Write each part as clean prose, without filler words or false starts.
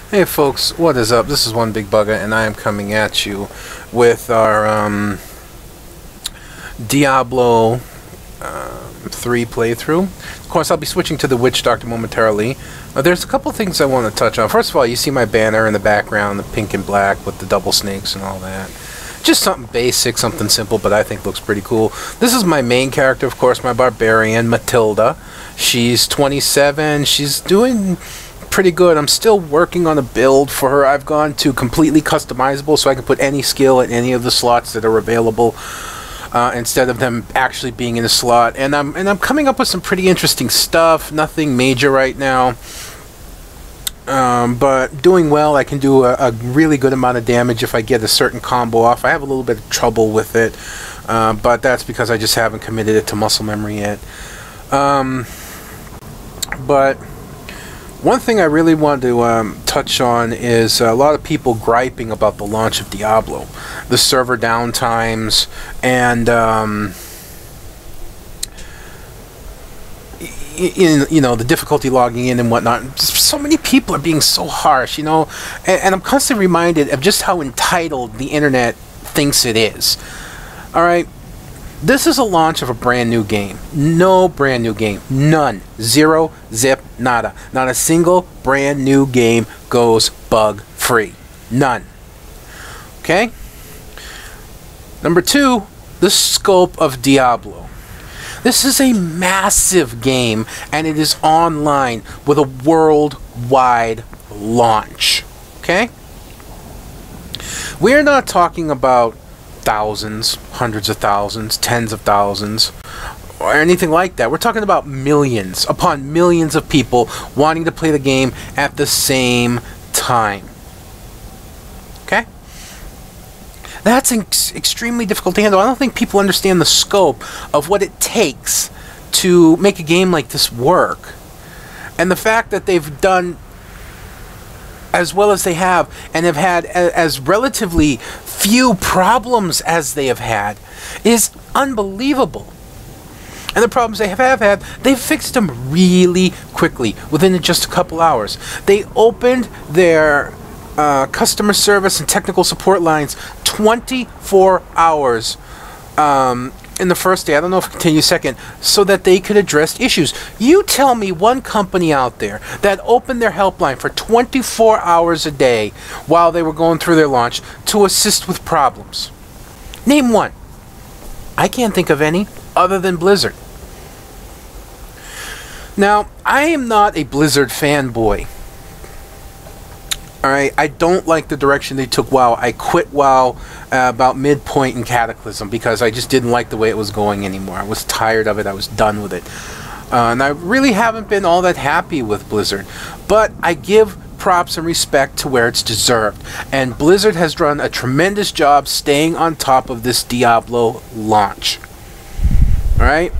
Hey folks, what is up? This is One Big Bugger, and I am coming at you with our Diablo 3 playthrough. Of course, I'll be switching to the Witchdoctor momentarily. There's a couple things I want to touch on. First of all, you see my banner in the background, the pink and black with the double snakes and all that. Just something basic, something simple, but I think looks pretty cool. This is my main character, of course, my barbarian, Matilda. She's 27. She's doing pretty good. I'm still working on a build for her. I've gone to completely customizable, so I can put any skill in any of the slots that are available instead of them actually being in a slot. And I'm coming up with some pretty interesting stuff. Nothing major right now, but doing well. I can do a really good amount of damage if I get a certain combo off. I have a little bit of trouble with it, but that's because I just haven't committed it to muscle memory yet. But one thing I really want to touch on is a lot of people griping about the launch of Diablo, the server downtimes, and you know, the difficulty logging in and whatnot. So many people are being so harsh, you know, and I'm constantly reminded of just how entitled the internet thinks it is. All right. This is a launch of a brand new game. No brand new game. None. Zero, zip, nada. Not a single brand new game goes bug free. None. Okay? Number two, the scope of Diablo. This is a massive game, and it is online with a worldwide launch. Okay? We're not talking about thousands, hundreds of thousands, tens of thousands, or anything like that. We're talking about millions upon millions of people wanting to play the game at the same time. Okay? That's extremely difficult to handle. I don't think people understand the scope of what it takes to make a game like this work. And the fact that they've done as well as they have, and have had as relatively few problems as they have had, is unbelievable. And the problems they have had, they've fixed them really quickly, within just a couple hours. They opened their customer service and technical support lines 24 hours in the first day. I don't know if it continues second, so that they could address issues. You tell me one company out there that opened their helpline for 24 hours a day while they were going through their launch to assist with problems. Name one. I can't think of any other than Blizzard. Now, I am not a Blizzard fanboy. Alright, I don't like the direction they took WoW. I quit WoW about midpoint in Cataclysm because I just didn't like the way it was going anymore. I was tired of it. I was done with it. And I really haven't been all that happy with Blizzard. But I give props and respect to where it's deserved. And Blizzard has done a tremendous job staying on top of this Diablo launch. Alright?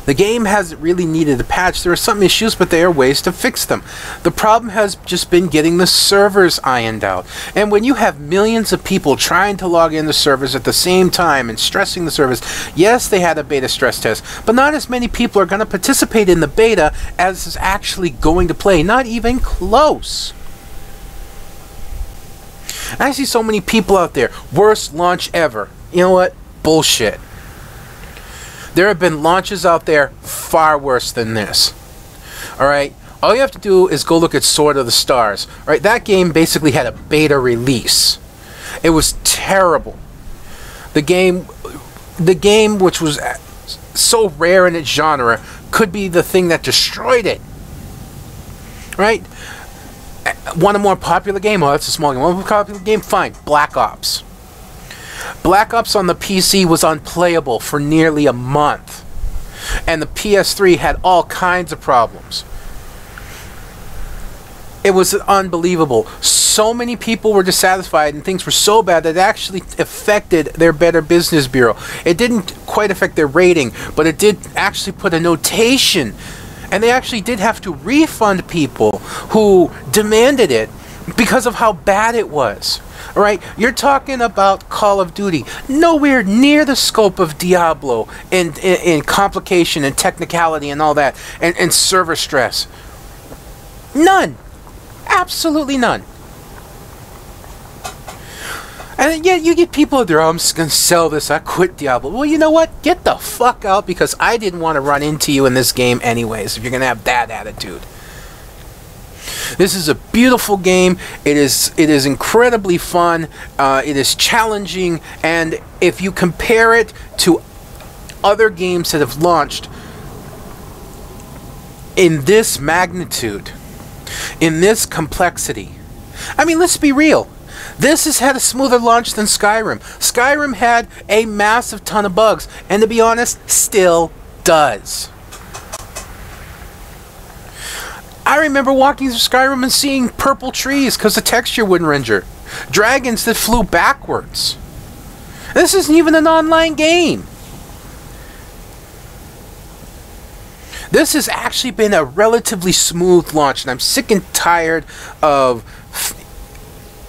The game hasn't really needed a patch. There are some issues, but there are ways to fix them. The problem has just been getting the servers ironed out. And when you have millions of people trying to log in the servers at the same time and stressing the servers, yes, they had a beta stress test, but not as many people are going to participate in the beta as is actually going to play. Not even close. I see so many people out there. Worst launch ever. You know what? Bullshit. There have been launches out there far worse than this. Alright? All you have to do is go look at Sword of the Stars. Right? That game basically had a beta release. It was terrible. The game, which was so rare in its genre, could be the thing that destroyed it. Right? Want a more popular game? Oh, that's a small game. Want a more popular game? Fine. Black Ops. Black Ops on the PC was unplayable for nearly a month. And the PS3 had all kinds of problems. It was unbelievable. So many people were dissatisfied and things were so bad that it actually affected their Better Business Bureau. It didn't quite affect their rating, but it did actually put a notation. And they actually did have to refund people who demanded it because of how bad it was. Alright, you're talking about Call of Duty, nowhere near the scope of Diablo in complication and technicality and all that, and server stress. None. Absolutely none. And yet you get people out there, oh, I'm just going to sell this, I quit Diablo. Well, you know what? Get the fuck out, because I didn't want to run into you in this game anyways, if you're going to have that attitude. This is a beautiful game. It is incredibly fun. It is challenging, and if you compare it to other games that have launched in this magnitude, in this complexity, I mean, let's be real. This has had a smoother launch than Skyrim. Skyrim had a massive ton of bugs, and to be honest, still does. I remember walking through Skyrim and seeing purple trees because the texture wouldn't render. Dragons that flew backwards. This isn't even an online game. This has actually been a relatively smooth launch, and I'm sick and tired of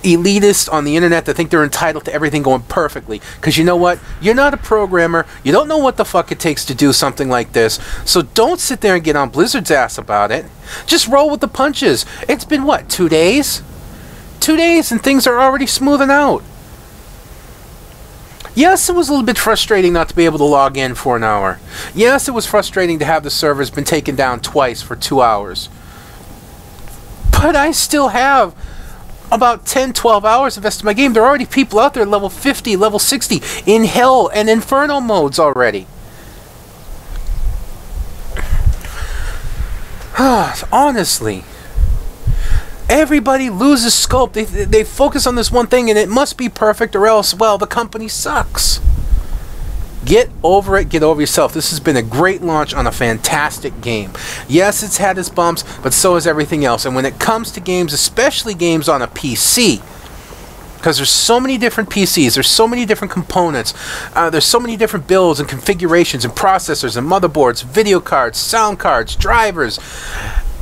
elitists on the internet that think they're entitled to everything going perfectly. Because you know what? You're not a programmer. You don't know what the fuck it takes to do something like this. So don't sit there and get on Blizzard's ass about it. Just roll with the punches. It's been what, 2 days? 2 days and things are already smoothing out. Yes, it was a little bit frustrating not to be able to log in for an hour. Yes, it was frustrating to have the servers been taken down twice for 2 hours. But I still have about 10-12 hours invested in my game. There are already people out there level 50, level 60 in hell and inferno modes already. Honestly, everybody loses scope. They focus on this one thing, and it must be perfect, or else, well, the company sucks. Get over it. Get over yourself. This has been a great launch on a fantastic game. Yes, it's had its bumps, but so has everything else. And when it comes to games, especially games on a PC, because there's so many different PCs, there's so many different components, there's so many different builds and configurations and processors and motherboards, video cards, sound cards, drivers,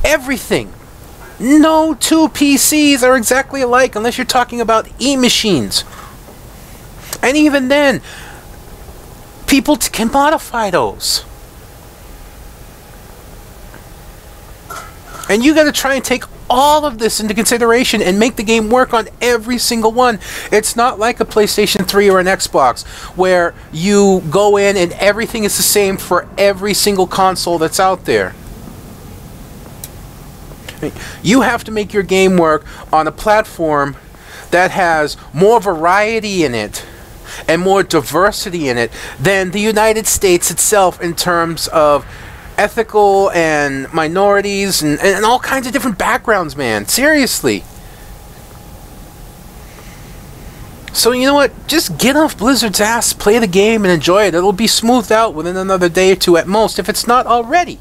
everything. No two PCs are exactly alike unless you're talking about e-machines. And even then, people can modify those. And you got to try and take all of this into consideration and make the game work on every single one. It's not like a PlayStation 3 or an Xbox where you go in and everything is the same for every single console that's out there. You have to make your game work on a platform that has more variety in it and more diversity in it than the United States itself in terms of ethical and minorities and all kinds of different backgrounds, man. Seriously. So you know what? Just get off Blizzard's ass, play the game, and enjoy it. It'll be smoothed out within another day or two at most, if it's not already.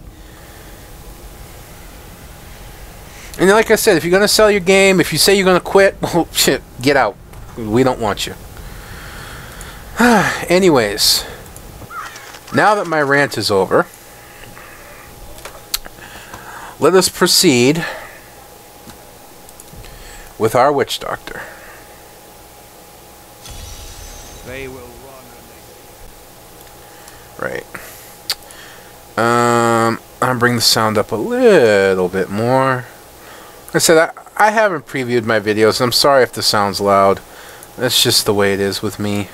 And like I said, if you're going to sell your game, if you say you're going to quit, well, shit, get out. We don't want you. Anyways, now that my rant is over, let us proceed with our Witchdoctor. They will run. Right. I'll bring the sound up a little bit more. Like I said, I haven't previewed my videos. I'm sorry if the sound's loud. That's just the way it is with me.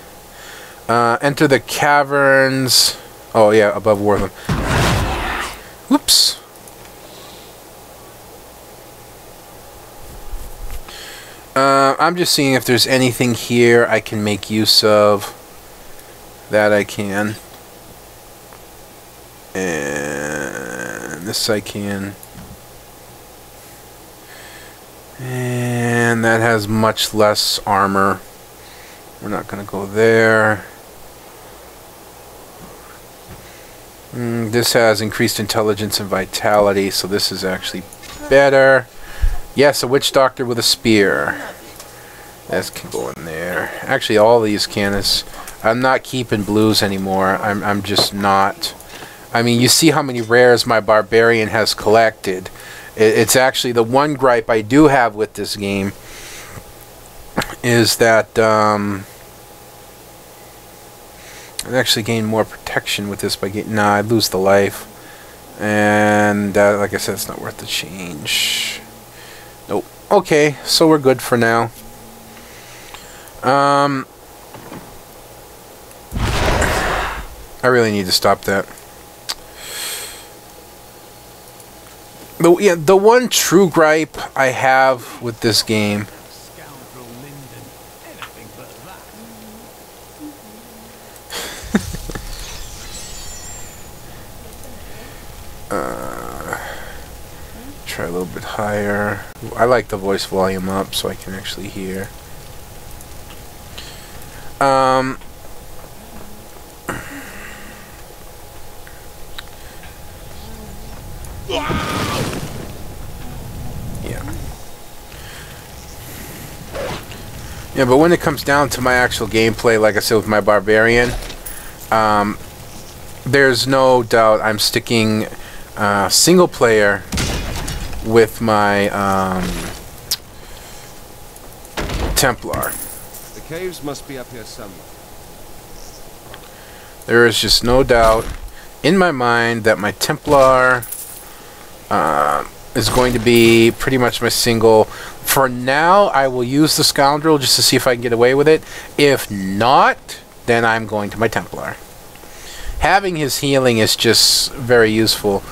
Enter the caverns. Oh yeah, above Wartham. Whoops. I'm just seeing if there's anything here I can make use of. That I can. And this I can. And that has much less armor. We're not going to go there. This has increased intelligence and vitality, so this is actually better. Yes, a Witchdoctor with a spear. That can go in there. Actually, all these can. I'm not keeping blues anymore. I'm just not. I mean, you see how many rares my barbarian has collected. It's actually the one gripe I do have with this game is that I actually gain more protection with this by getting. Nah, I lose the life, and like I said, it's not worth the change. Nope. Okay, so we're good for now. I really need to stop that. The one true gripe I have with this game try a little bit higher. I like the voice volume up so I can actually hear. Yeah, but when it comes down to my actual gameplay, like I said with my barbarian, there's no doubt I'm sticking single player with my Templar. The caves must be up here somewhere. There is just no doubt in my mind that my Templar is going to be pretty much my single. For now, I will use the Scoundrel just to see if I can get away with it. If not, then I'm going to my Templar. Having his healing is just very useful.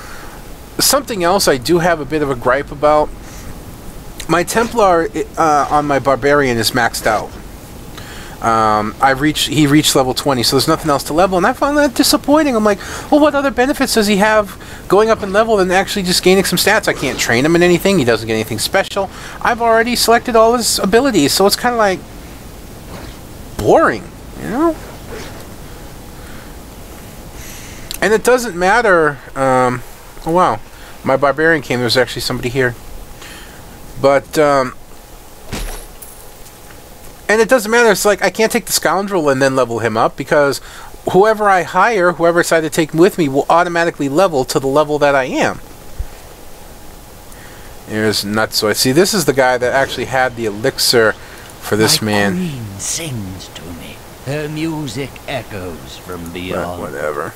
Something else I do have a bit of a gripe about. My Templar on my Barbarian is maxed out. He reached level 20, so there's nothing else to level, and I found that disappointing. I'm like, well, what other benefits does he have going up in level than actually just gaining some stats? I can't train him in anything. He doesn't get anything special. I've already selected all his abilities, so it's kind of like boring, you know? And it doesn't matter. Oh wow, my Barbarian came. There's actually somebody here, but and it doesn't matter. It's like I can't take the Scoundrel and then level him up, because whoever I hire, whoever I decide to take with me, will automatically level to the level that I am. Here's Nutso. See, this is the guy that actually had the elixir for this man. My queen sings to me. Her music echoes from beyond. But whatever.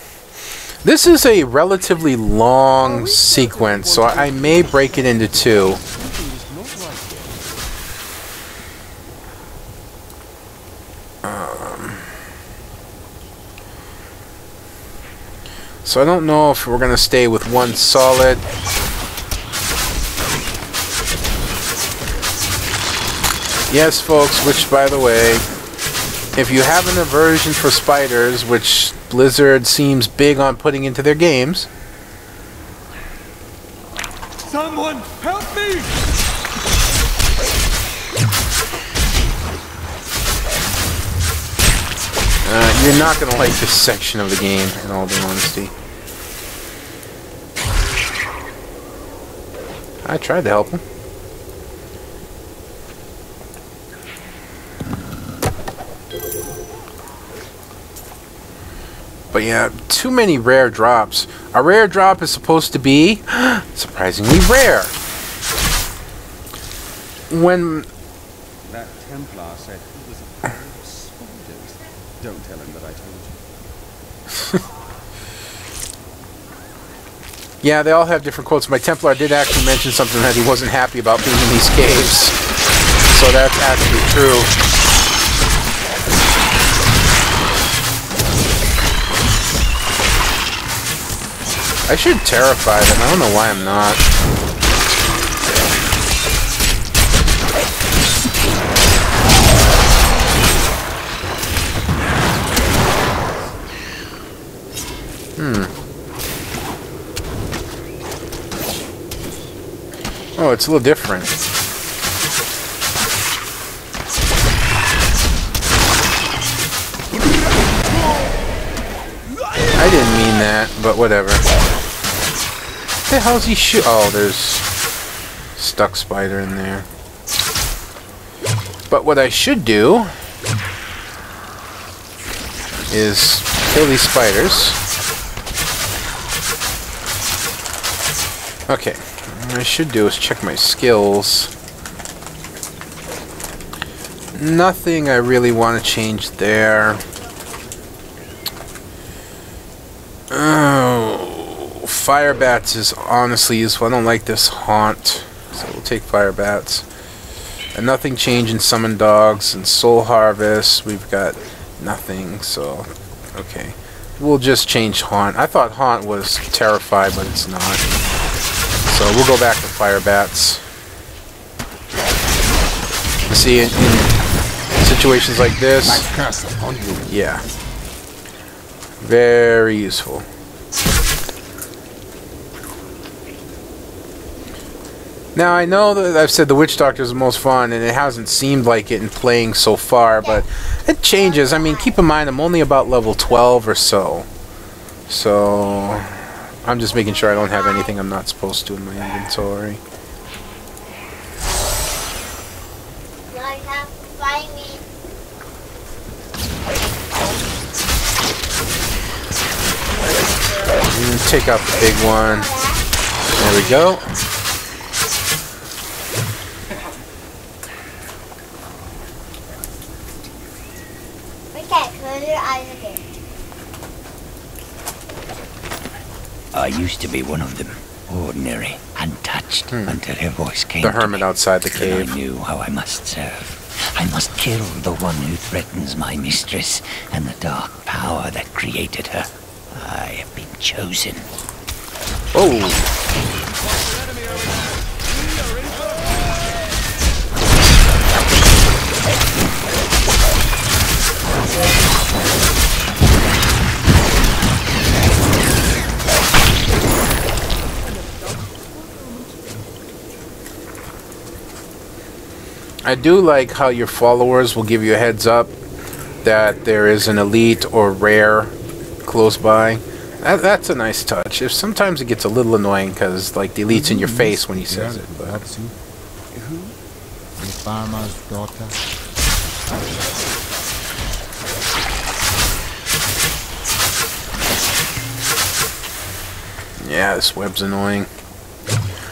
This is a relatively long sequence, so I may break it into two. So I don't know if we're going to stay with one solid. Yes, folks, which, by the way, if you have an aversion for spiders, which Blizzard seems big on putting into their games... Someone help me! You're not going to like this section of the game, in all the honesty. I tried to help him. But yeah, too many rare drops. A rare drop is supposed to be surprisingly rare. When That Templar said he was a fan of spiders. Don't tell him that I told you. yeah, they all have different quotes. My Templar did actually mention something that he wasn't happy about being in these caves. So that's actually true. I should terrify them. I don't know why I'm not. Oh, it's a little different. I didn't mean that, but whatever. What the hell's he shoot? Oh, there's stuck spider in there. But what I should do is kill these spiders. Okay, what I should do is check my skills. Nothing I really want to change there. Oh, fire bats is honestly useful. I don't like this haunt, so we'll take fire bats. And nothing changed in Summon Dogs and Soul Harvest. We've got nothing, so okay. We'll just change Haunt. I thought Haunt was Terrified, but it's not. So we'll go back to Fire Bats. You see, in situations like this, yeah, very useful. Now, I know that I've said the Witchdoctor is the most fun, and it hasn't seemed like it in playing so far, but it changes. I mean, keep in mind, I'm only about level 12 or so. So, I'm just making sure I don't have anything I'm not supposed to in my inventory. And take out the big one. There we go. I used to be one of them, ordinary, untouched, until her voice came. The hermit outside the cave. I knew how I must serve. I must kill the one who threatens my mistress and the dark power that created her. I have been chosen. Oh! I do like how your followers will give you a heads up that there is an elite or rare close by. That's a nice touch. If sometimes it gets a little annoying because like the elite's in your face when he says it. But. Who? The farmer's daughter. Yeah, this web's annoying.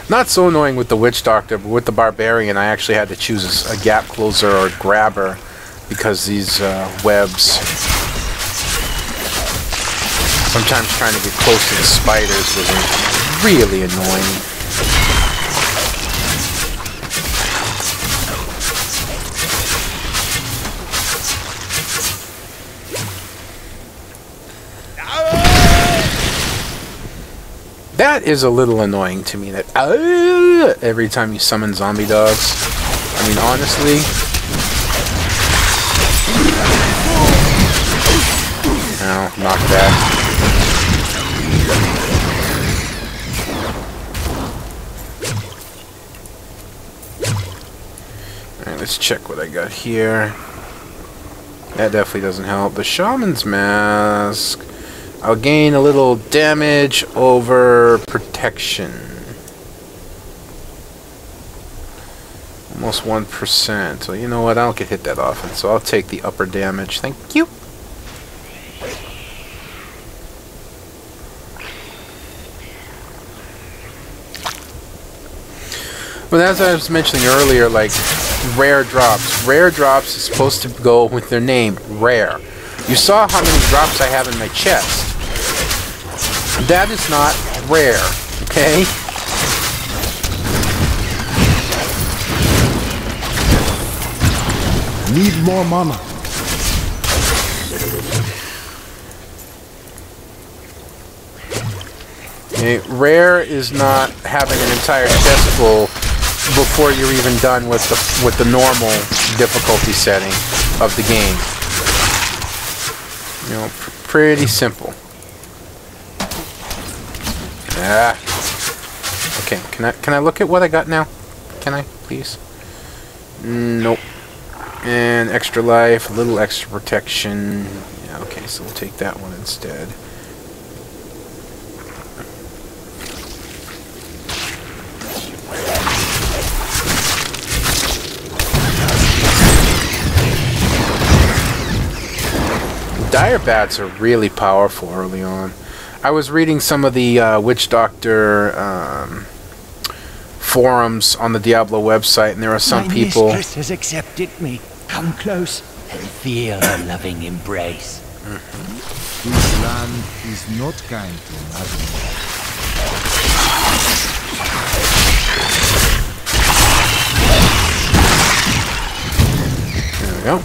Not so annoying with the Witchdoctor, but with the Barbarian, I actually had to choose a gap closer or grabber because these webs. Sometimes trying to get close to the spiders was really annoying. That is a little annoying to me, that every time you summon zombie dogs. I mean, honestly. Ow, knock that. Alright, let's check what I got here. That definitely doesn't help. The Shaman's Mask. I'll gain a little damage over protection. Almost 1%. So you know what? I don't get hit that often. So I'll take the upper damage. Thank you. But as I was mentioning earlier, like rare drops. Rare drops is supposed to go with their name, rare. You saw how many drops I have in my chest. That is not rare, okay? Need more mana. Okay, rare is not having an entire chest full before you're even done with the normal difficulty setting of the game. You know, pretty simple. Ah. Okay, can I look at what I got now? Can I, please? Nope. And extra life, a little extra protection. Yeah, okay, so we'll take that one instead. Dire bats are really powerful early on. I was reading some of the Witchdoctor forums on the Diablo website, and there are some people. My mistress has accepted me. Come close and feel her loving embrace. This land is not kind to madmen. we go.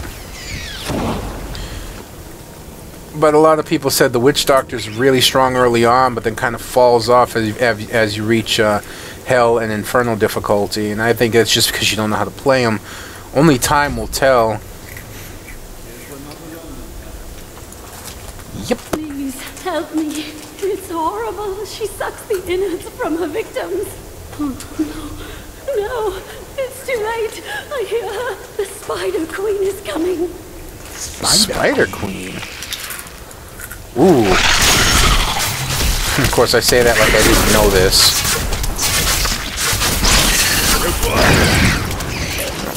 But a lot of people said the Witchdoctor's really strong early on, but then kind of falls off as you reach Hell and Infernal difficulty. And I think it's just because you don't know how to play them. Only time will tell. Yep. Please help me. It's horrible. She sucks the innards from her victims. Oh, no. No. It's too late. I hear her. The Spider Queen is coming. Spider Queen? Ooh. Of course, I say that like I didn't know this.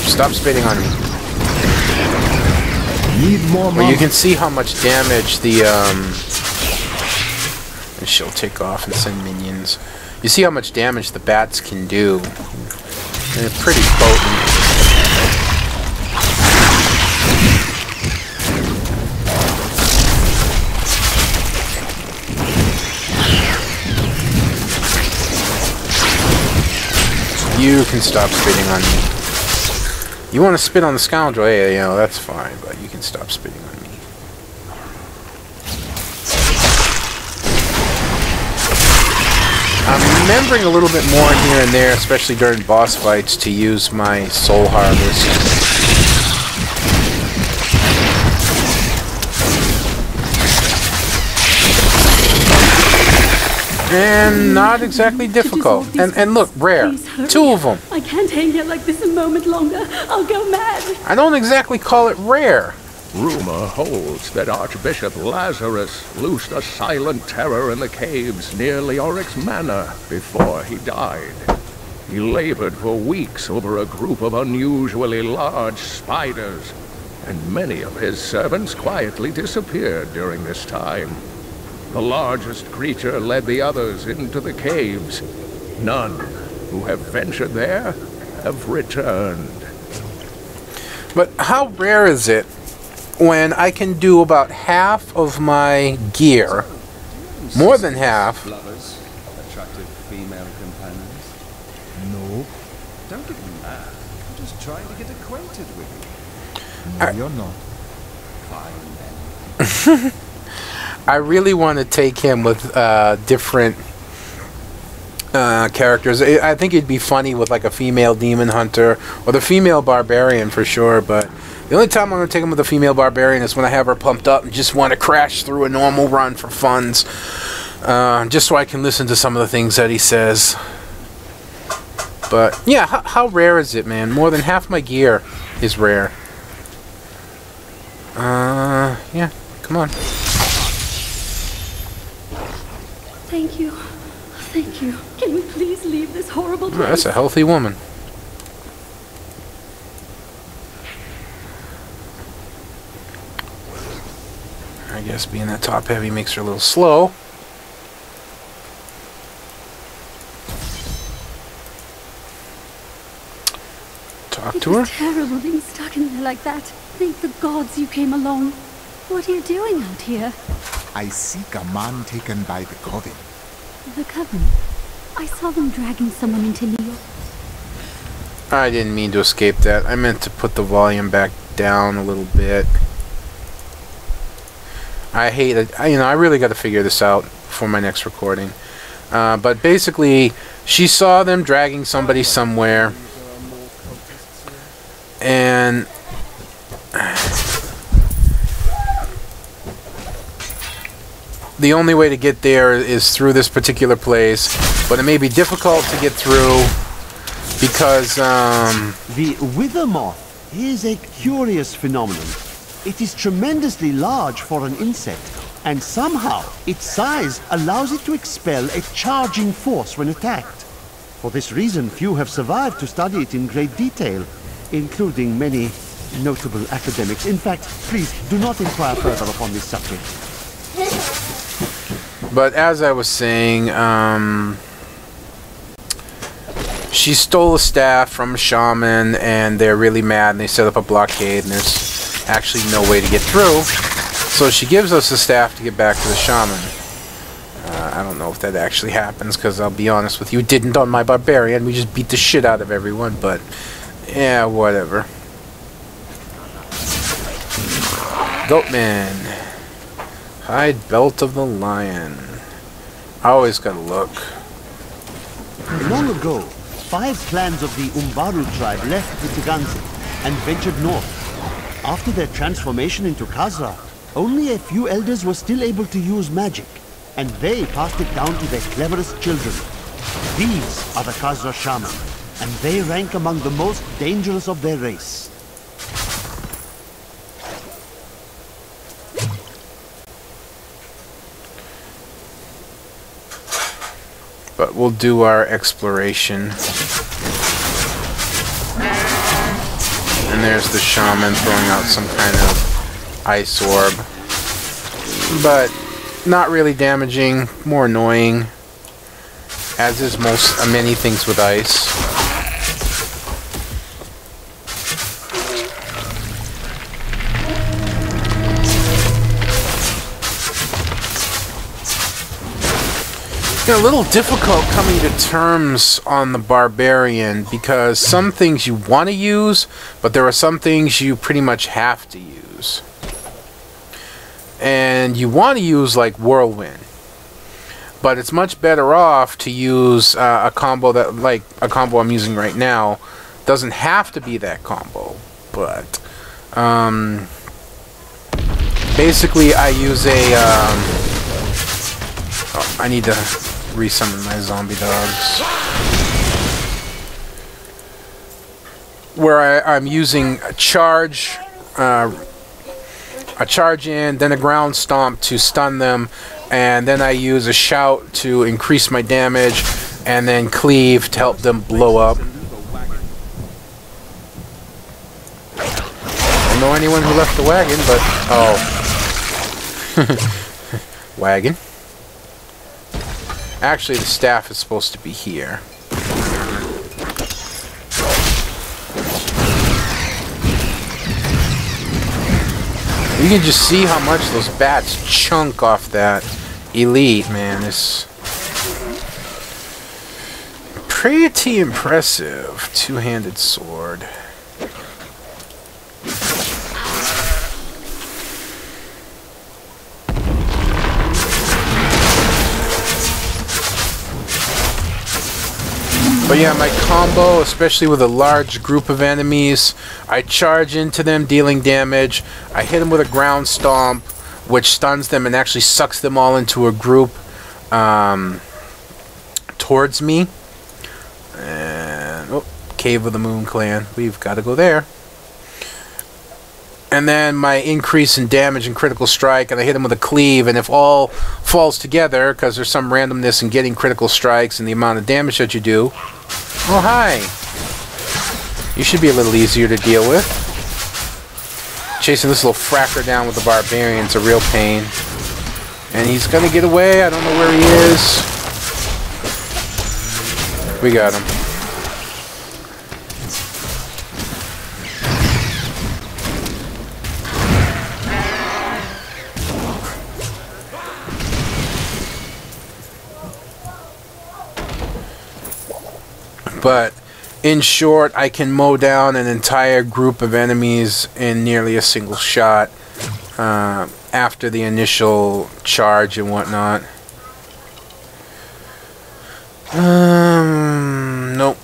Stop spitting on me. Need more Well, you can see how much damage the and she'll take off and send minions. You see how much damage the bats can do. They're pretty potent. You can stop spitting on me. You want to spit on the scoundrel? Hey, you know, that's fine, but you can stop spitting on me. I'm remembering a little bit more here and there, especially during boss fights, to use my soul harvest. And not exactly difficult. And look, rare. 2 of them. I can't hang here like this a moment longer. I'll go mad. I don't exactly call it rare. Rumor holds that Archbishop Lazarus loosed a silent terror in the caves near Leoric's Manor before he died. He labored for weeks over a group of unusually large spiders, and many of his servants quietly disappeared during this time. The largest creature led the others into the caves. None who have ventured there have returned. But how rare is it when I can do about half of my gear, more than half? Lovers, attractive female companions. No. Don't get mad. I'm just trying to get acquainted with you. No, you're not. Fine then. I really want to take him with different characters. I think it'd be funny with like a female demon hunter or the female barbarian for sure, but the only time I'm going to take him with a female barbarian is when I have her pumped up and just want to crash through a normal run for funds. Just so I can listen to some of the things that he says. But yeah, how rare is it, man? More than half my gear is rare. Yeah, come on. Thank you. Thank you. Can we please leave this horrible place? That's a healthy woman. I guess being that top heavy makes her a little slow. Talk to her. It's terrible being stuck in there like that. Thank the gods you came along. What are you doing out here? I seek a man taken by the Coven. The Coven? I saw them dragging someone into New York. I didn't mean to escape that. I meant to put the volume back down a little bit. I hate it. I really got to figure this out for my next recording. But basically, she saw them dragging somebody somewhere, and the only way to get there is through this particular place, but it may be difficult to get through because The wither moth is a curious phenomenon. It is tremendously large for an insect, and somehow its size allows it to expel a charging force when attacked. For this reason, few have survived to study it in great detail, including many notable academics. In fact, please do not inquire further upon this subject. But as I was saying, she stole a staff from a shaman, and they're really mad, and they set up a blockade, and there's actually no way to get through. So she gives us the staff to get back to the shaman. I don't know if that actually happens, because I'll be honest with you, it didn't on my barbarian. We just beat the shit out of everyone, but yeah, whatever. Goatman. Hide belt of the lion. I always gotta look. Long ago, 5 clans of the Umbaru tribe left Vitiganzi and ventured north. After their transformation into Khazra, only a few elders were still able to use magic, and they passed it down to their cleverest children. These are the Khazra Shaman, and they rank among the most dangerous of their race. But we'll do our exploration. And there's the shaman throwing out some kind of ice orb. But not really damaging, more annoying. As is many things with ice. A little difficult coming to terms on the barbarian because some things you want to use, but there are some things you pretty much have to use. And you want to use like whirlwind, but it's much better off to use a combo that, like a combo I'm using right now, doesn't have to be that combo, but basically I use a oh, I need to resummon my zombie dogs. Where I'm using a charge in, then a ground stomp to stun them, and then I use a shout to increase my damage, and then cleave to help them blow up. I don't know anyone who left the wagon, but oh. Wagon. Actually, the staff is supposed to be here. You can just see how much those bats chunk off that elite, man. It's pretty impressive. Two-handed sword. But yeah, my combo, especially with a large group of enemies, I charge into them, dealing damage. I hit them with a ground stomp, which stuns them and actually sucks them all into a group towards me. And, oh, Cave of the Moon Clan. We've got to go there. And then my increase in damage and critical strike, and I hit him with a cleave, and if all falls together, because there's some randomness in getting critical strikes and the amount of damage that you do. Oh, hi. You should be a little easier to deal with. Chasing this little fracker down with the barbarian's a real pain. And he's gonna get away. I don't know where he is. We got him. But in short, I can mow down an entire group of enemies in nearly a single shot after the initial charge and whatnot. Nope.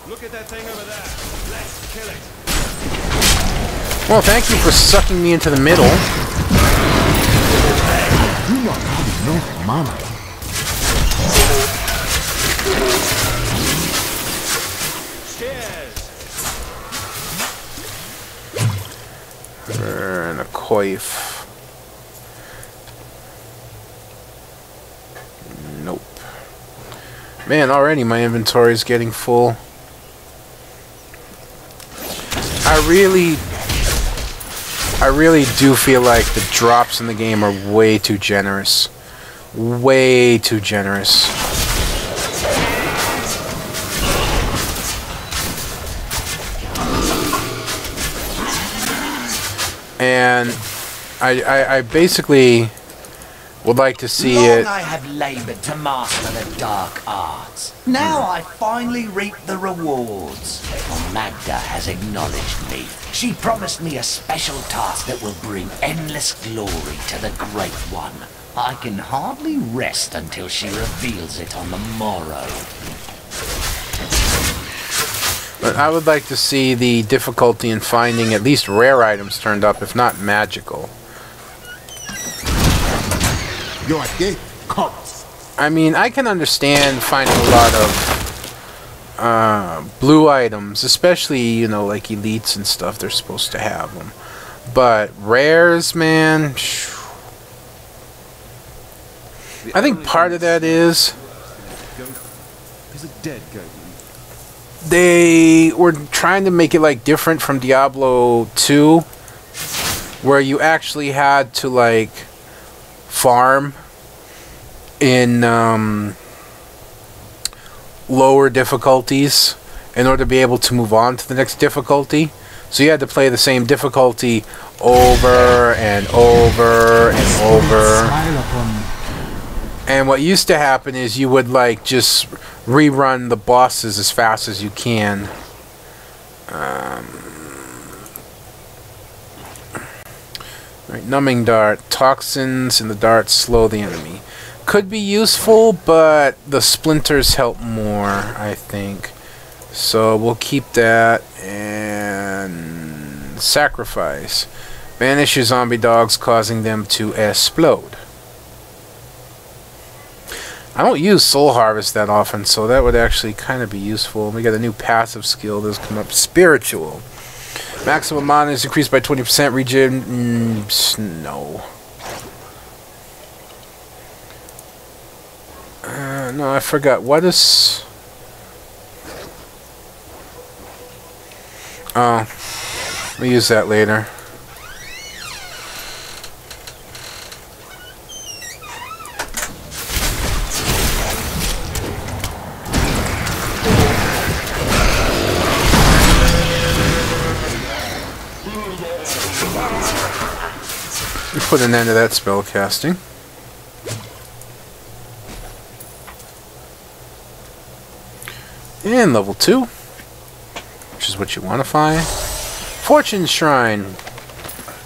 Look at that thing over there. Let's kill it. Well, thank you for sucking me into the middle. Do not have enough mana. And a coif. Nope. Man, already my inventory is getting full. I really do feel like the drops in the game are way too generous. Way too generous. And I basically would like to see Long it. I have labored to master the dark arts. Now I finally reap the rewards. Magda has acknowledged me. She promised me a special task that will bring endless glory to the Great One. I can hardly rest until she reveals it on the morrow. But I would like to see the difficulty in finding at least rare items turned up, if not magical. Your day comes. I mean, I can understand finding a lot of blue items, especially, you know, like elites and stuff. They're supposed to have them. But rares, man, I think part of that is a dead goat. they were trying to make it like different from Diablo 2, where you actually had to like farm in lower difficulties in order to be able to move on to the next difficulty. So you had to play the same difficulty over and over and over. And what used to happen is you would like just rerun the bosses as fast as you can. Right, numbing dart. Toxins in the dart slow the enemy. Could be useful, but the splinters help more, I think. So we'll keep that. And sacrifice. Banish your zombie dogs, causing them to explode. I don't use Soul Harvest that often, so that would actually kind of be useful. We got a new passive skill that's come up. Spiritual. Maximum mana is increased by 20%. Regen... no. No, I forgot. What is... oh. We'll use that later. We put an end to that spell casting. And level 2, which is what you want to find. Fortune Shrine.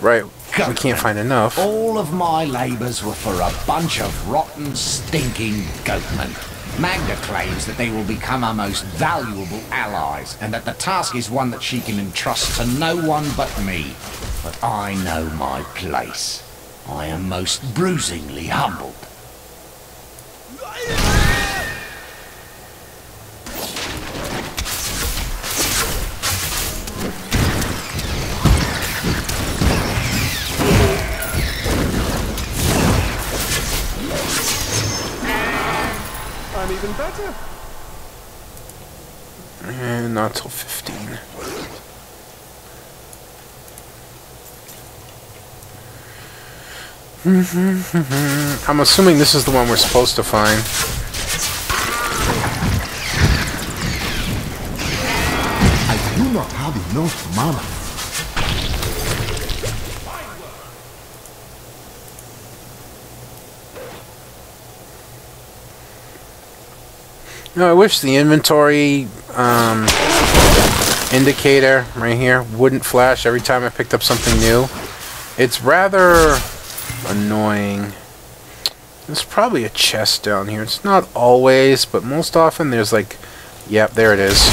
Right, we can't find enough. All of my labours were for a bunch of rotten, stinking goatmen. Magda claims that they will become our most valuable allies, and that the task is one that she can entrust to no one but me. But I know my place. I am most bruisingly humbled. I'm even better. And not till 15. I'm assuming this is the one we're supposed to find. I do not have enough mana. No, I wish the inventory indicator right here wouldn't flash every time I picked up something new. It's rather annoying. There's probably a chest down here. It's not always, but most often there's like... yep, there it is.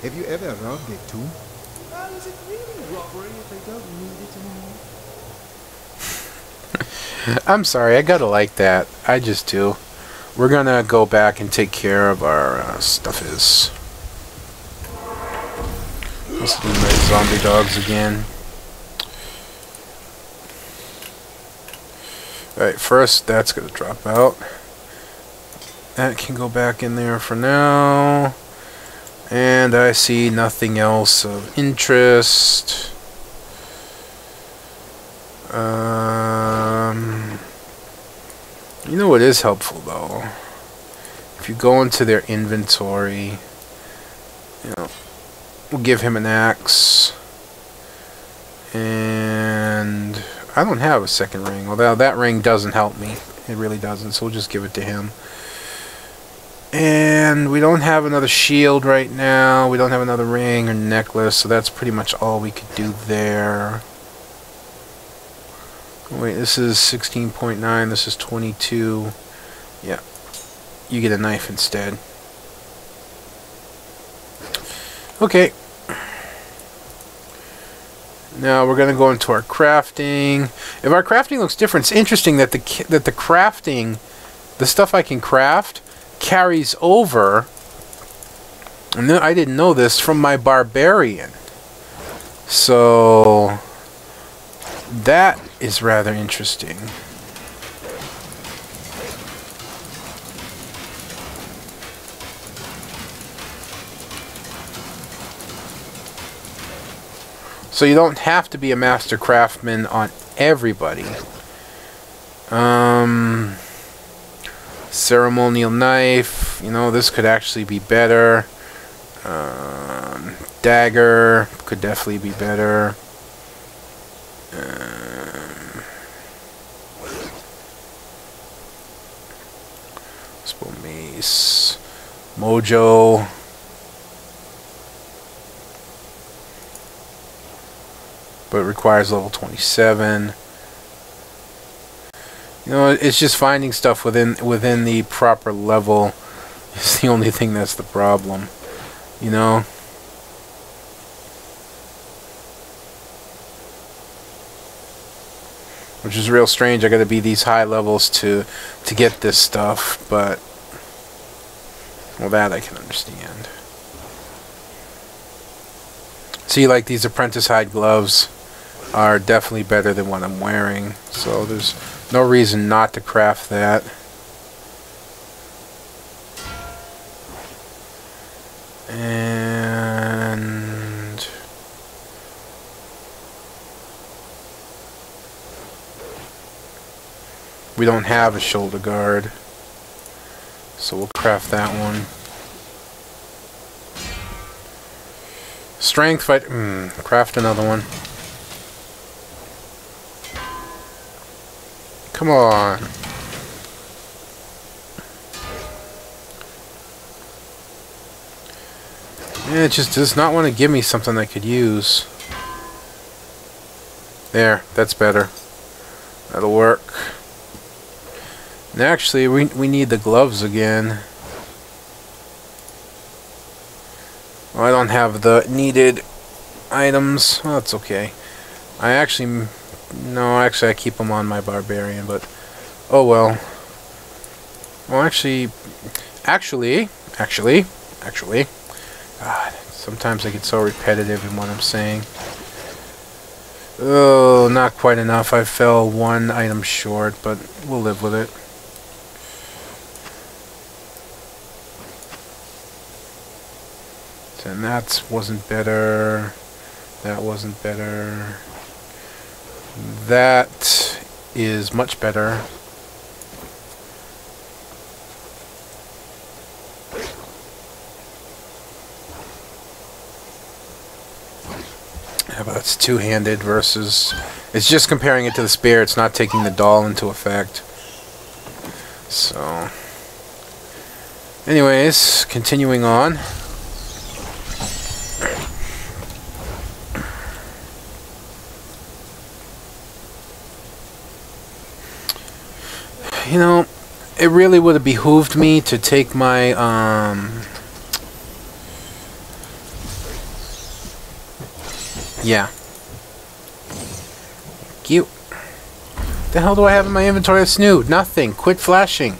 Have you ever robbed a tomb? Well, is it really robbery if they don't need it anymore? I'm sorry, I gotta like that. I just do. We're gonna go back and take care of our stuffies. Let's do my zombie dogs again. Alright, first that's gonna drop out. That can go back in there for now. And I see nothing else of interest. You know what is helpful though? If you go into their inventory, you know, we'll give him an axe. And I don't have a second ring. Although that ring doesn't help me. It really doesn't. So we'll just give it to him. And we don't have another shield right now. We don't have another ring or necklace. So that's pretty much all we could do there. Wait, this is 16.9. This is 22. Yeah. You get a knife instead. Okay. Now we're going to go into our crafting. If our crafting looks different, it's interesting that the crafting, the stuff I can craft, carries over. And I didn't know this from my barbarian. So that is rather interesting. So you don't have to be a master craftsman on everybody. Ceremonial knife. You know, this could actually be better. Dagger could definitely be better. Spell mace. Mojo. But it requires level 27. You know, it's just finding stuff within the proper level is the only thing that's the problem. You know? Which is real strange. I gotta be these high levels to get this stuff, but well, that I can understand. See, like these apprentice hide gloves are definitely better than what I'm wearing, so there's no reason not to craft that. And we don't have a shoulder guard, so we'll craft that one. Strength fight. Craft another one. Come on. Yeah, it just does not want to give me something I could use. There, that's better. That'll work. And actually, we need the gloves again. Well, I don't have the needed items. Well, that's okay. I keep them on my barbarian, but oh well. Well, actually, God, sometimes I get so repetitive in what I'm saying. Oh, not quite enough. I fell one item short, but we'll live with it. And that wasn't better. That wasn't better. That is much better. How about it's two-handed versus... It's just comparing it to the spear. It's not taking the doll into effect. So... Anyways, continuing on. You know, it really would have behooved me to take my, yeah. Cute. What the hell do I have in my inventory that's new? Nothing. Quit flashing.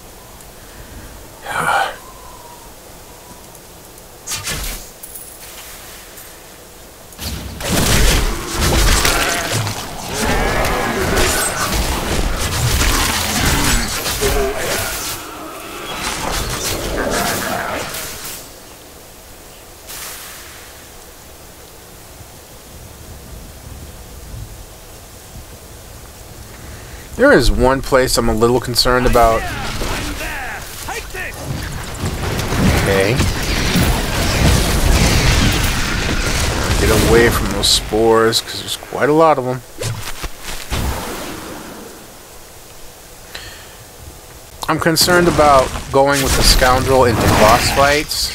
There is one place I'm a little concerned about. Okay. Get away from those spores, because there's quite a lot of them. I'm concerned about going with the scoundrel into boss fights.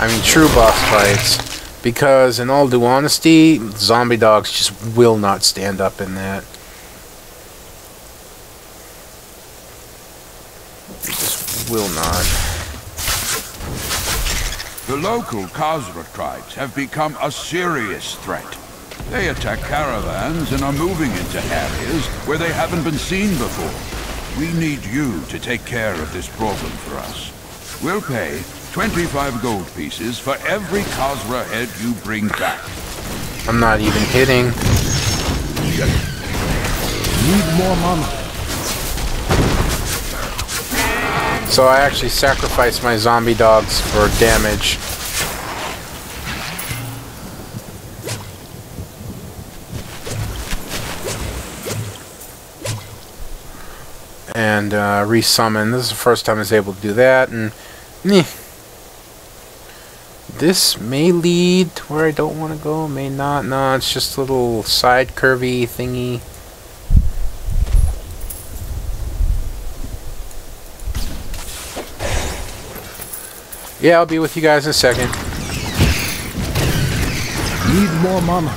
I mean, true boss fights. Because, in all due honesty, zombie dogs just will not stand up in that. They just will not. The local Khazra tribes have become a serious threat. They attack caravans and are moving into areas where they haven't been seen before. We need you to take care of this problem for us. We'll pay 25 gold pieces for every Khazra head you bring back. I'm not even kidding. Need more mana. So I actually sacrificed my zombie dogs for damage. And resummon. This is the first time I was able to do that, and this may lead to where I don't want to go, may not. No, it's just a little side curvy thingy. Yeah, I'll be with you guys in a second. Need more mana.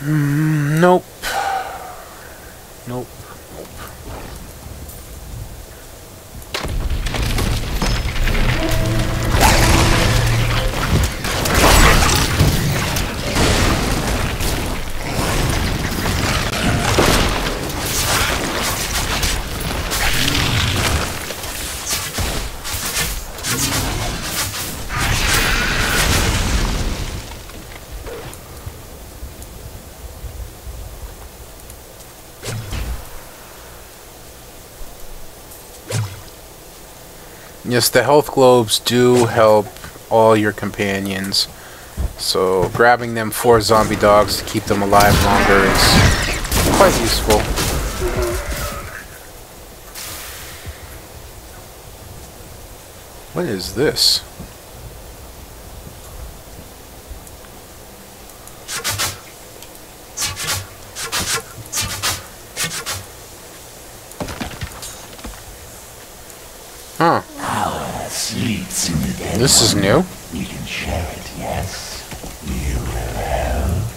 Nope. Nope. Yes, the health globes do help all your companions. So grabbing them 4 zombie dogs to keep them alive longer is quite useful. What is this? Huh. Power sleeps in the dead. This is new. We can share it, yes. You will help.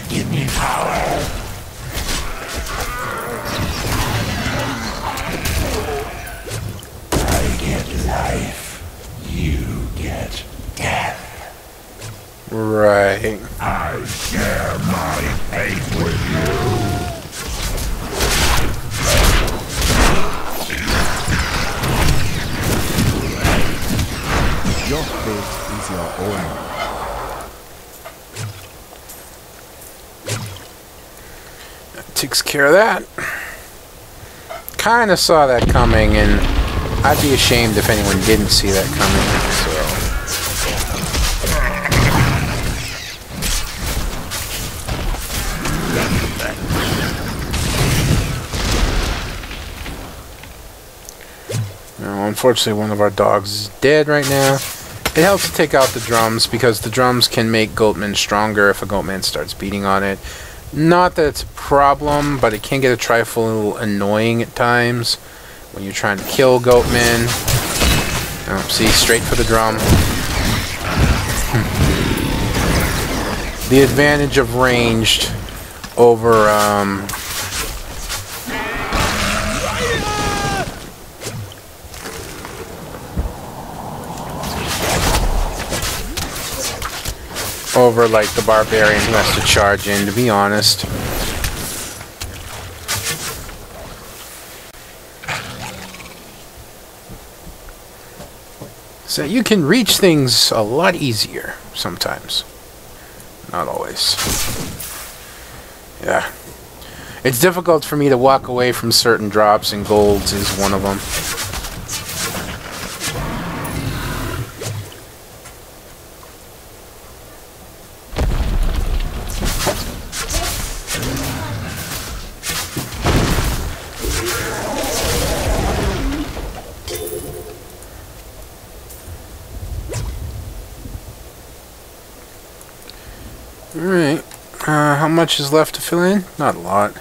Give me power. Life, you get death. Right. I share my fate with you. Your fate is your own. That takes care of that. Kinda saw that coming, and I'd be ashamed if anyone didn't see that coming, so... Now, unfortunately, one of our dogs is dead right now. It helps to take out the drums, because the drums can make Goatman stronger if a Goatman starts beating on it. Not that it's a problem, but it can get a trifle annoying at times when you're trying to kill Goatmen. Oh, see, straight for the drum. The advantage of ranged over like the barbarian who has to charge in, to be honest. So you can reach things a lot easier sometimes. Not always. Yeah. It's difficult for me to walk away from certain drops, and golds is one of them. Alright. How much is left to fill in? Not a lot.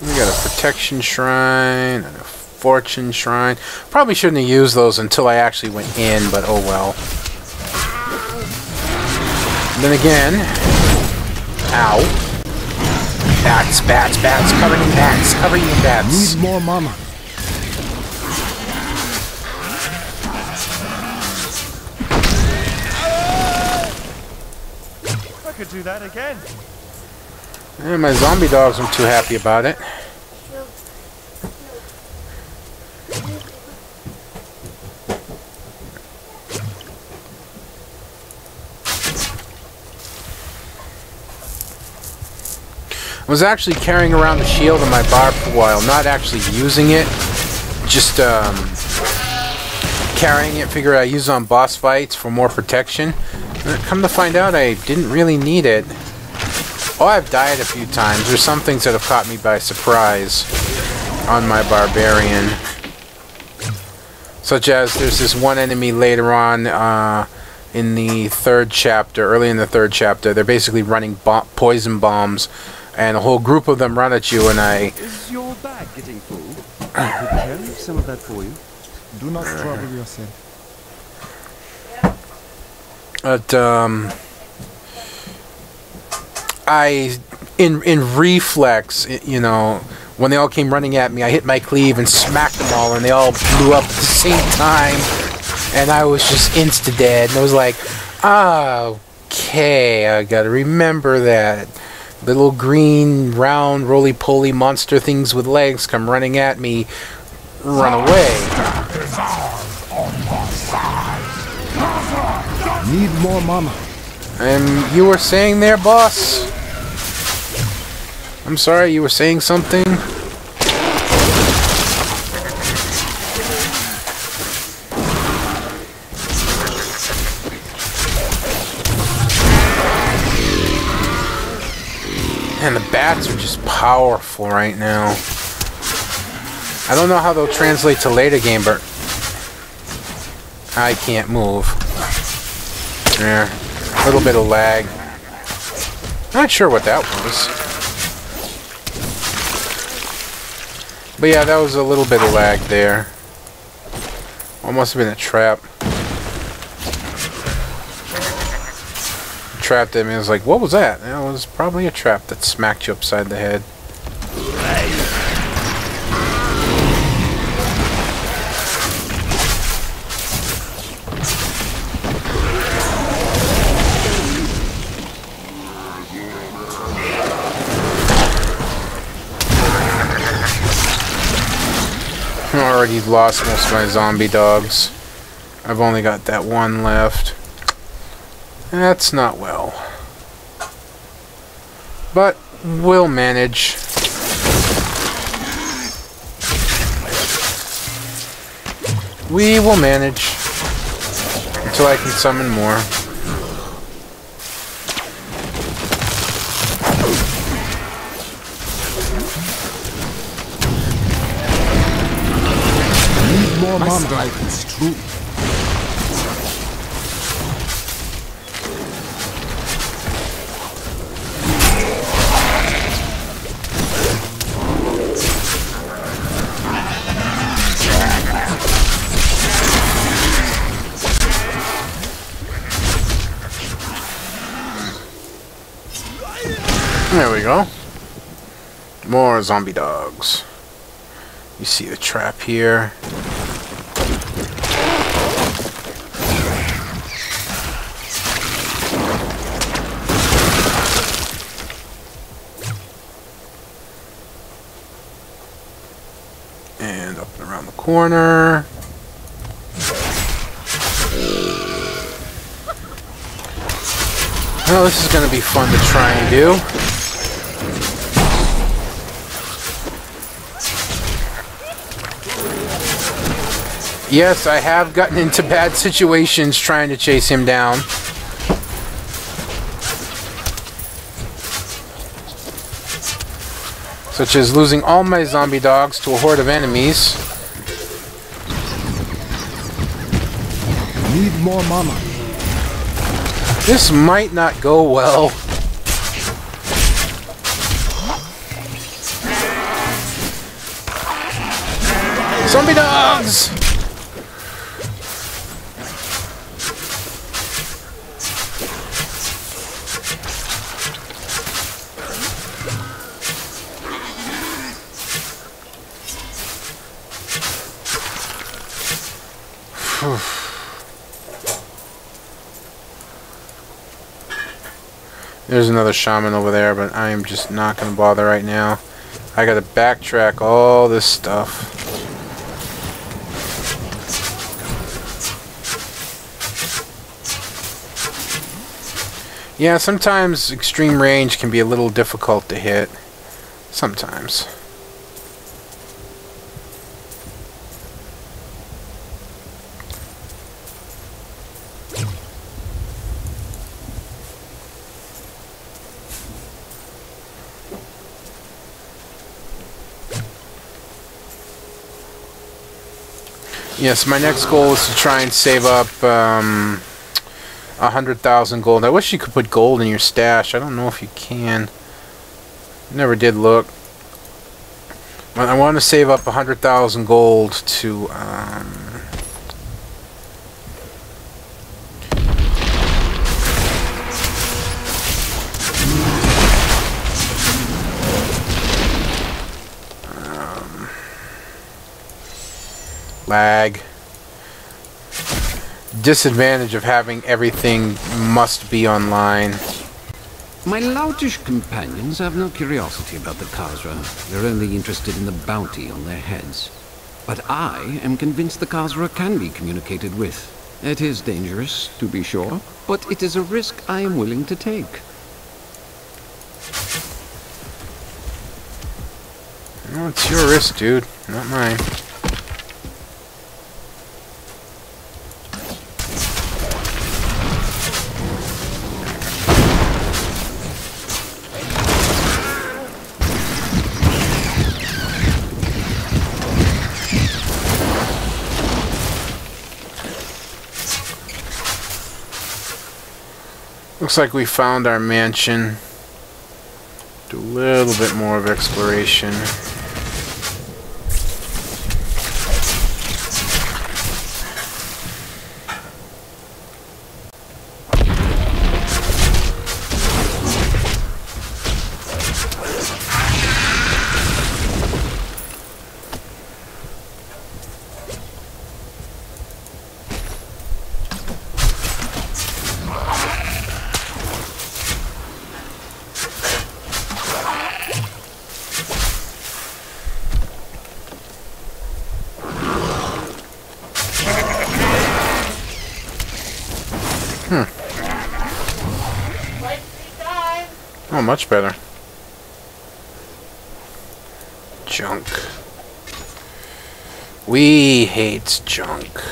We got a protection shrine and a fortune shrine. Probably shouldn't have used those until I actually went in, but oh well. And then again, ow. Bats, bats, bats, covered in bats, covered in bats. Need more mama. I could do that again. And my zombie dogs aren't too happy about it. I was actually carrying around the shield on my bar for a while, not actually using it, just carrying it. Figure I use it on boss fights for more protection. Come to find out, I didn't really need it. Oh, I've died a few times. There's some things that have caught me by surprise on my barbarian. Such as, there's this one enemy later on in the third chapter, early in the third chapter. They're basically running poison bombs, and a whole group of them run at you, and I... Is your bag getting full? I could carry some of that for you. Do not trouble yourself. But, in reflex, you know, when they all came running at me, I hit my cleave and smacked them all, and they all blew up at the same time, and I was just insta-dead, and I was like, okay, I gotta remember that. Little green, round, roly-poly monster things with legs come running at me, run away. Need more mama. And you were saying there, boss? I'm sorry, you were saying something? And the bats are just powerful right now. I don't know how they'll translate to later game, but I can't move. Yeah, a little bit of lag. Not sure what that was. But yeah, that was a little bit of lag there. Well, must have been a trap. Trapped him, and I was like, what was that? It was probably a trap that smacked you upside the head. I already lost most of my zombie dogs. I've only got that one left. That's not well. But we'll manage. We will manage until I can summon more. Need more mama. Strike is true. There we go. More zombie dogs. You see the trap here. And up and around the corner. Oh, this is going to be fun to try and do. Yes, I have gotten into bad situations trying to chase him down. Such as losing all my zombie dogs to a horde of enemies. Need more mana. This might not go well. Zombie dogs! There's another shaman over there, but I am just not going to bother right now. I got to backtrack all this stuff. Yeah, sometimes extreme range can be a little difficult to hit. Sometimes. Yes, my next goal is to try and save up 100,000 gold. I wish you could put gold in your stash. I don't know if you can. Never did look. But I want to save up 100,000 gold to lag. Disadvantage of having everything must be online. My loutish companions have no curiosity about the Khazra. They're only interested in the bounty on their heads. But I am convinced the Khazra can be communicated with. It is dangerous, to be sure, but it is a risk I am willing to take. Well, it's your risk, dude, not mine. Looks like we found our mansion. Do a little bit more of exploration. Oh, much better. Junk. We hate junk.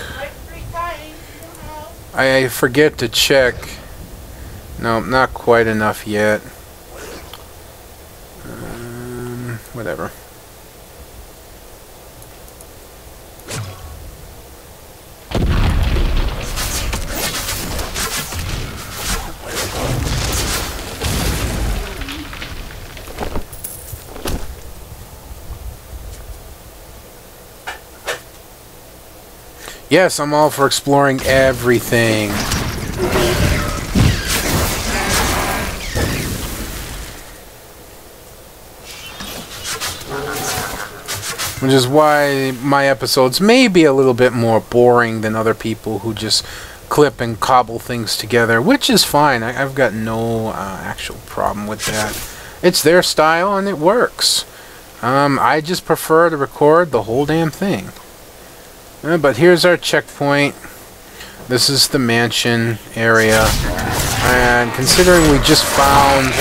I forget to check. No, not quite enough yet. Whatever. Yes, I'm all for exploring everything. Which is why my episodes may be a little bit more boring than other people who just clip and cobble things together, which is fine. I've got no actual problem with that. It's their style and it works. I just prefer to record the whole damn thing. But here's our checkpoint. This is the mansion area. And considering we just found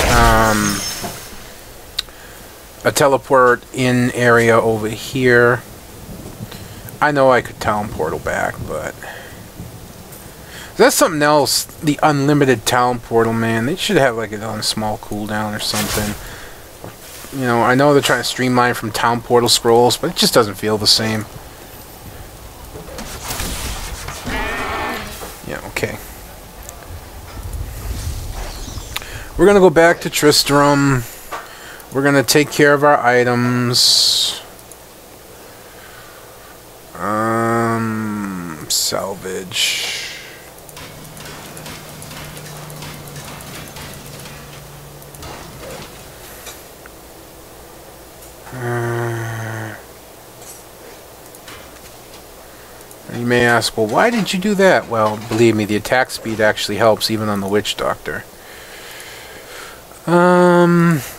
a teleport-in area over here, I know I could town portal back, but that's something else. The unlimited town portal, man. They should have like it on a small cooldown or something. You know, I know they're trying to streamline from town portal scrolls, but it just doesn't feel the same. Yeah, okay. We're gonna go back to Tristram. We're gonna take care of our items. Salvage. You may ask, well, why did you do that? Well, believe me, the attack speed actually helps even on the Witchdoctor.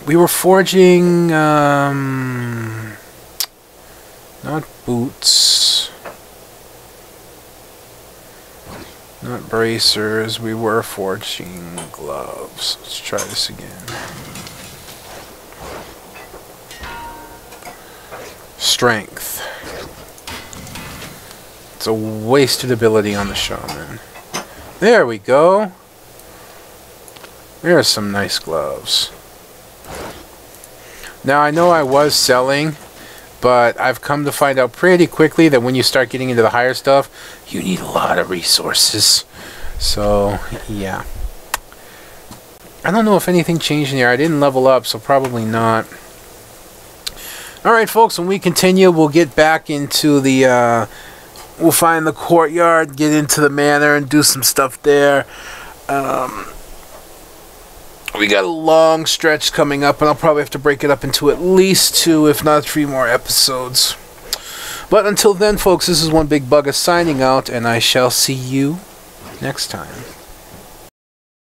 We were forging, not boots, not bracers, we were forging gloves. Let's try this again. Strength. It's a wasted ability on the shaman. There we go. There are some nice gloves. Now I know I was selling, but I've come to find out pretty quickly that when you start getting into the higher stuff, you need a lot of resources. So, yeah. I don't know if anything changed in here. I didn't level up, so probably not. Alright, folks, when we continue, we'll get back into the, we'll find the courtyard, get into the manor, and do some stuff there. We got a long stretch coming up, and I'll probably have to break it up into at least 2, if not 3 more episodes. But until then, folks, this is One Big Bugger signing out, and I shall see you next time.